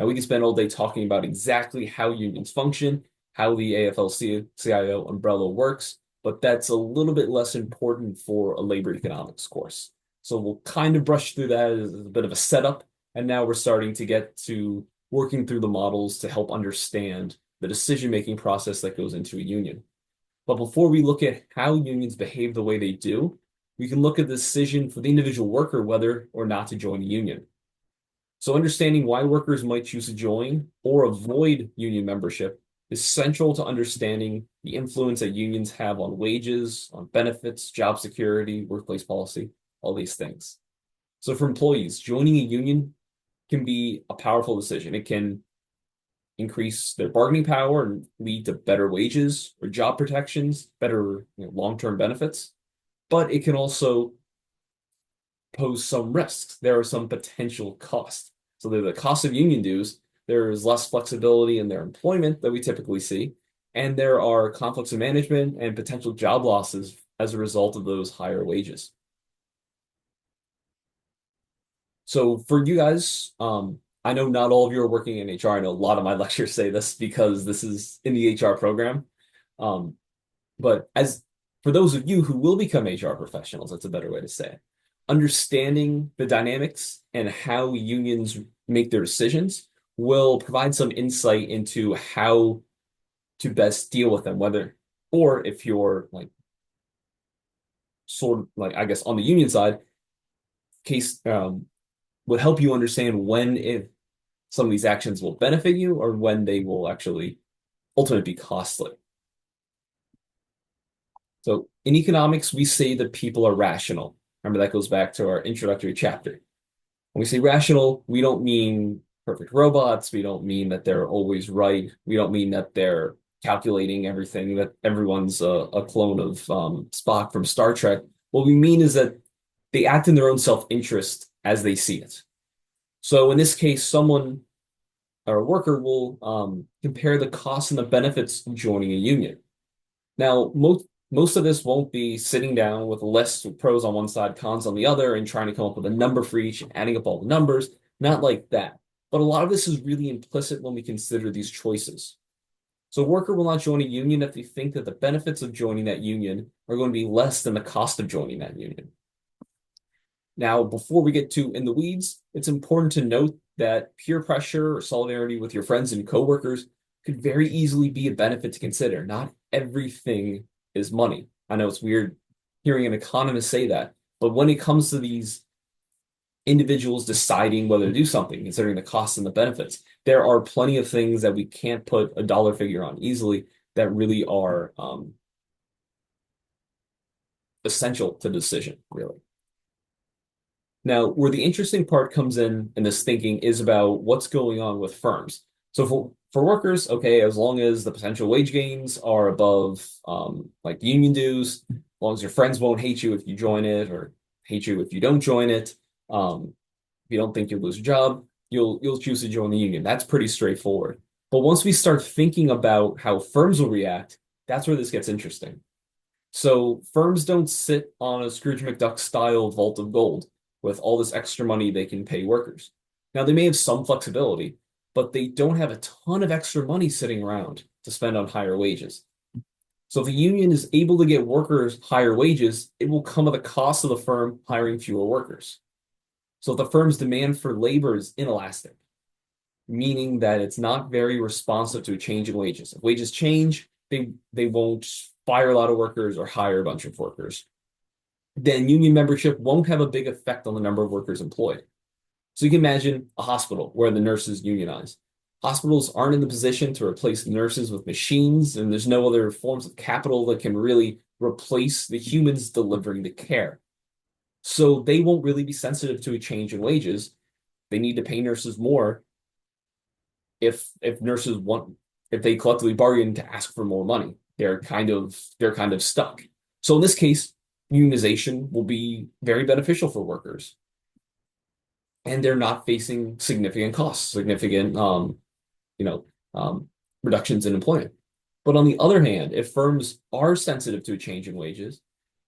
Now, we can spend all day talking about exactly how unions function, how the AFL-CIO umbrella works, but that's a little bit less important for a labor economics course. So we'll kind of brush through that as a bit of a setup, and now we're starting to get to working through the models to help understand the decision-making process that goes into a union. But before we look at how unions behave the way they do, we can look at the decision for the individual worker whether or not to join a union. So understanding why workers might choose to join or avoid union membership is central to understanding the influence that unions have on wages, on benefits, job security, workplace policy, all these things. So for employees, joining a union can be a powerful decision. It can increase their bargaining power and lead to better wages or job protections, better long-term benefits, but it can also pose some risks. There are some potential costs. So there's the cost of union dues. There is less flexibility in their employment that we typically see, and there are conflicts of management and potential job losses as a result of those higher wages. So for you guys, I know not all of you are working in HR. I know a lot of my lectures say this because this is in the HR program. Um, but as for those of you who will become HR professionals, that's a better way to say it. Understanding the dynamics and how unions make their decisions will provide some insight into how to best deal with them, whether or if you're like sort of like I guess on the union side, case would help you understand when if some of these actions will benefit you or when they will actually ultimately be costly. So in economics, we say that people are rational. Remember, that goes back to our introductory chapter. When we say rational, we don't mean perfect robots. We don't mean that they're always right. We don't mean that they're calculating everything, that everyone's a clone of Spock from Star Trek. What we mean is that they act in their own self-interest as they see it. So in this case, someone or a worker will compare the costs and the benefits of joining a union. Now, most of this won't be sitting down with a list of pros on one side, cons on the other, and trying to come up with a number for each and adding up all the numbers. Not like that. But a lot of this is really implicit when we consider these choices. So a worker will not join a union if they think that the benefits of joining that union are going to be less than the cost of joining that union. Now, before we get too in the weeds, it's important to note that peer pressure or solidarity with your friends and coworkers could very easily be a benefit to consider. Not everything is money. I know it's weird hearing an economist say that, but when it comes to these individuals deciding whether to do something, considering the costs and the benefits, there are plenty of things that we can't put a dollar figure on easily that really are essential to the decision, really. Now, where the interesting part comes in this thinking is about what's going on with firms. So for workers, okay, as long as the potential wage gains are above like union dues, as long as your friends won't hate you if you join it or hate you if you don't join it, if you don't think you'll lose your job, you'll choose to join the union. That's pretty straightforward. But once we start thinking about how firms will react, that's where this gets interesting. So firms don't sit on a Scrooge McDuck style vault of gold with all this extra money they can pay workers. Now, they may have some flexibility, but they don't have a ton of extra money sitting around to spend on higher wages. So if the union is able to get workers higher wages, it will come at the cost of the firm hiring fewer workers. So if the firm's demand for labor is inelastic, meaning that it's not very responsive to a change in wages. If wages change, they won't fire a lot of workers or hire a bunch of workers. Then union membership won't have a big effect on the number of workers employed. So you can imagine a hospital where the nurses unionize. Hospitals aren't in the position to replace nurses with machines, and there's no other forms of capital that can really replace the humans delivering the care. So they won't really be sensitive to a change in wages. They need to pay nurses more if nurses want if they collectively bargain to ask for more money. They're kind of stuck. So in this case, unionization will be very beneficial for workers. And they're not facing significant costs, significant you know, reductions in employment. But on the other hand, if firms are sensitive to a change in wages,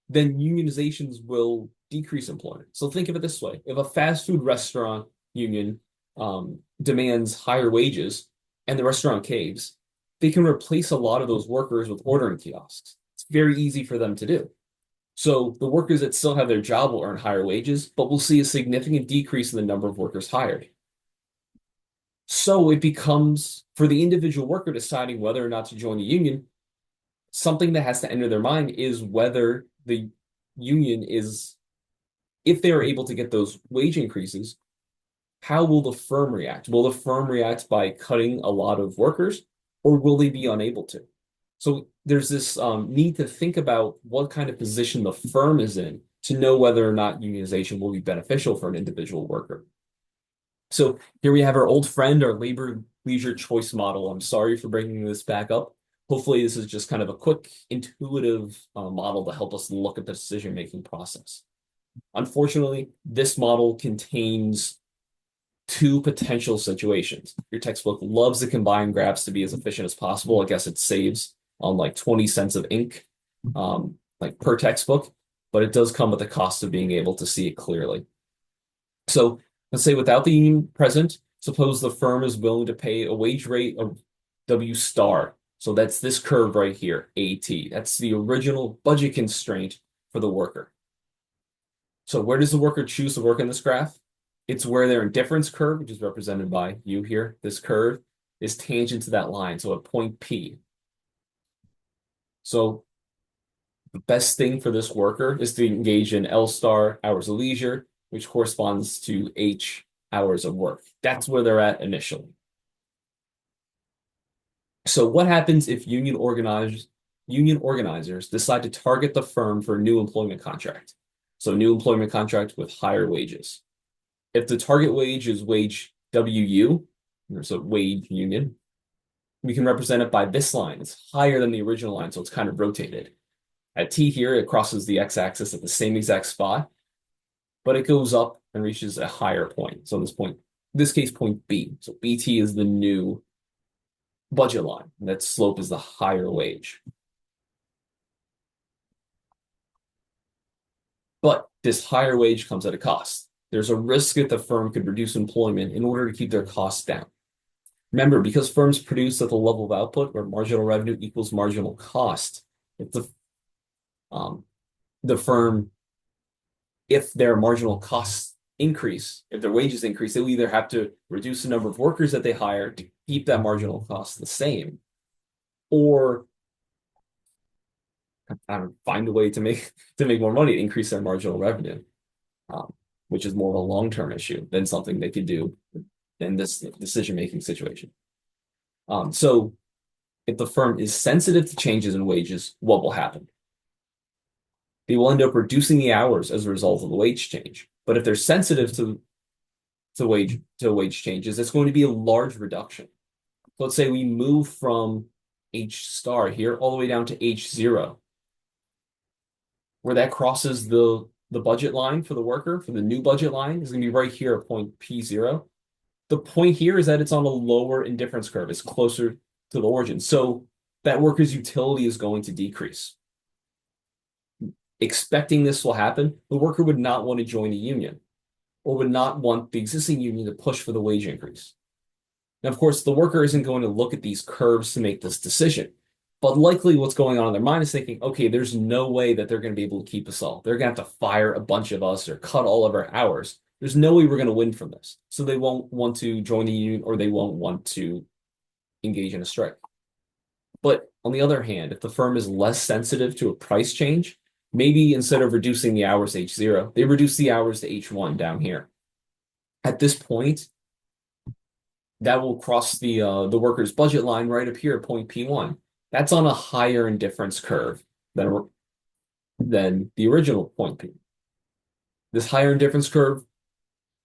then unionizations will decrease employment. So think of it this way. If a fast food restaurant union demands higher wages and the restaurant caves, they can replace a lot of those workers with ordering kiosks. It's very easy for them to do. So the workers that still have their job will earn higher wages, but we'll see a significant decrease in the number of workers hired. So it becomes, for the individual worker deciding whether or not to join the union, something that has to enter their mind is whether the union is, if they are able to get those wage increases, how will the firm react? Will the firm react by cutting a lot of workers, or will they be unable to? So there's this need to think about what kind of position the firm is in to know whether or not unionization will be beneficial for an individual worker. So here we have our old friend, our labor leisure choice model. I'm sorry for bringing this back up. Hopefully, this is just kind of a quick, intuitive model to help us look at the decision-making process. Unfortunately, this model contains two potential situations. Your textbook loves to combine graphs to be as efficient as possible. I guess it saves on like 20 cents of ink, like per textbook, but it does come at the cost of being able to see it clearly. So let's say without the union present, suppose the firm is willing to pay a wage rate of W star. So that's this curve right here, AT. That's the original budget constraint for the worker. So where does the worker choose to work in this graph? It's where their indifference curve, which is represented by U here, this curve, is tangent to that line, so at point P. So the best thing for this worker is to engage in L star hours of leisure, which corresponds to H hours of work. That's where they're at initially. So what happens if union organizers decide to target the firm for a new employment contract? So new employment contract with higher wages. If the target wage is wage WU, there's a wage union, we can represent it by this line. It's higher than the original line, so it's kind of rotated. At T here, it crosses the x-axis at the same exact spot, but it goes up and reaches a higher point. So in this case, point B. So BT is the new budget line, and that slope is the higher wage. But this higher wage comes at a cost. There's a risk that the firm could reduce employment in order to keep their costs down. Remember, because firms produce at the level of output where marginal revenue equals marginal cost, if the firm, if their marginal costs increase, if their wages increase, they will either have to reduce the number of workers that they hire to keep that marginal cost the same, or find a way to make more money to increase their marginal revenue, which is more of a long-term issue than something they could do in this decision-making situation. So if the firm is sensitive to changes in wages, what will happen? They will end up reducing the hours as a result of the wage change. But if they're sensitive to wage changes, it's going to be a large reduction. So let's say we move from H star here all the way down to H0, where that crosses the budget line for the worker, for the new budget line, is going to be right here at point P0. The point here is that it's on a lower indifference curve. It's closer to the origin. So that worker's utility is going to decrease. Expecting this will happen, the worker would not want to join a union or would not want the existing union to push for the wage increase. Now, of course, the worker isn't going to look at these curves to make this decision, but likely what's going on in their mind is thinking, okay, there's no way that they're going to be able to keep us all. They're going to have to fire a bunch of us or cut all of our hours. There's no way we're going to win from this. So they won't want to join the union or they won't want to engage in a strike. But on the other hand, if the firm is less sensitive to a price change, maybe instead of reducing the hours to H0, they reduce the hours to H1 down here. At this point, that will cross the worker's budget line right up here at point P1. That's on a higher indifference curve than the original point P. This higher indifference curve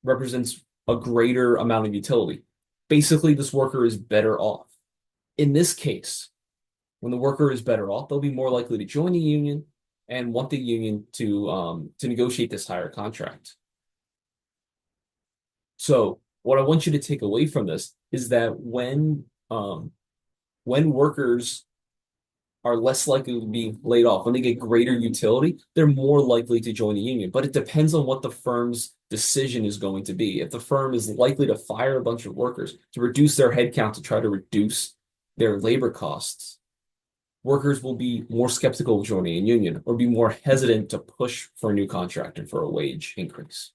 represents a greater amount of utility. Basically, this worker is better off. In this case, when the worker is better off, they'll be more likely to join the union and want the union to negotiate this higher contract. So what I want you to take away from this is that when workers are less likely to be laid off, when they get greater utility, they're more likely to join the union. But it depends on what the firm's decision is going to be. If the firm is likely to fire a bunch of workers to reduce their headcount to try to reduce their labor costs, workers will be more skeptical of joining a union or be more hesitant to push for a new contract and for a wage increase.